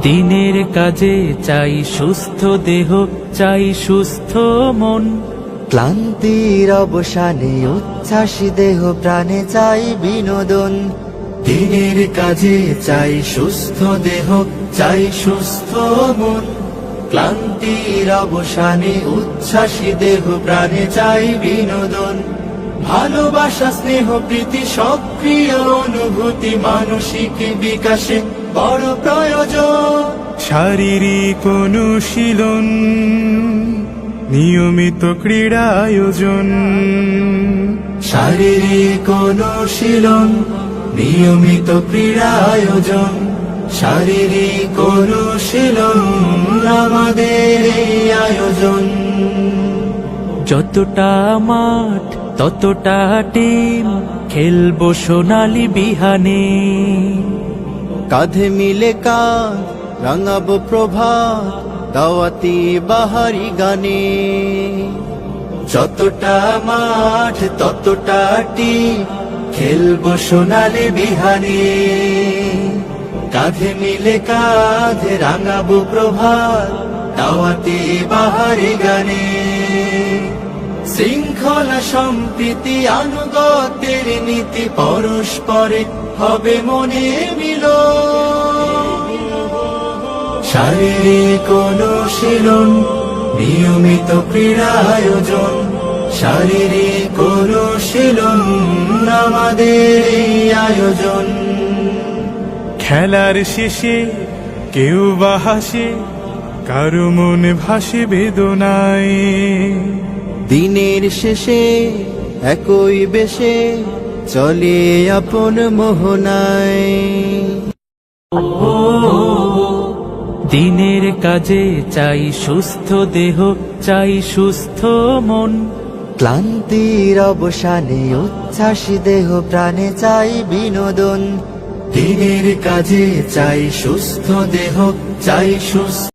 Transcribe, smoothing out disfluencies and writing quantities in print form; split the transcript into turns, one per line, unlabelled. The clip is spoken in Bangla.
দিনের কাজে চাই সুস্থ দেহ, চাই সুস্থ মন।
ক্লান্তির অবসানে উচ্ছ্বাসী দেহ প্রাণে চাই বিনোদন।
দিনের কাজে চাই সুস্থ দেহ, চাই সুস্থ মন। ক্লান্তির অবসানে উচ্ছ্বাসী দেহ প্রাণে চাই বিনোদন। ভালোবাসা, স্নেহ, প্রীতি, সক্রিয় অনুভূতি মানসিক বিকাশে বড় প্রয়োজন।
শারীরিক অনুশীলন, নিয়মিত ক্রীড়া আয়োজন।
শারীরিক অনুশীলন, নিয়মিত ক্রীড়া আয়োজন। শারীরিক অনুশীলন আমাদের এই আয়োজন।
যতটা মাঠ ততটা টিম, খেলবো সোনালি বিহানে।
কাঁধে মিলে কাঁধ রাঙাবো প্রভাত, দাওয়াতি বাহারি গানে।
যতটা মাঠ ততটা টিম, খেলবো সোনালি বিহানে। কাঁধে মিলে কাঁধ রাঙাবো প্রভাত, দাওয়াতি বাহারি গানে। শৃঙ্খলা, সম্প্রীতি, আনুগত্যের নীতি, পরস্পরে হবে মনে মিল। শারীরিক অনুশীলন, নিয়মিত ক্রীড়া আয়োজন। শারীরিক অনুশীলন আমাদের এই আয়োজন।
খেলার শেষে কেউ বা হাসে, কারো মনে ভাসে বেদনায়।
দিনের শেষে একই বেশে চলে আপন মোহনায়।
দিনের কাজে চাই সুস্থ দেহ, চাই সুস্থ মন।
ক্লান্তির অবসানে উচ্ছ্বাসী দেহ প্রাণে চাই বিনোদন।
দিনের কাজে চাই সুস্থ দেহ, চাই সুস্থ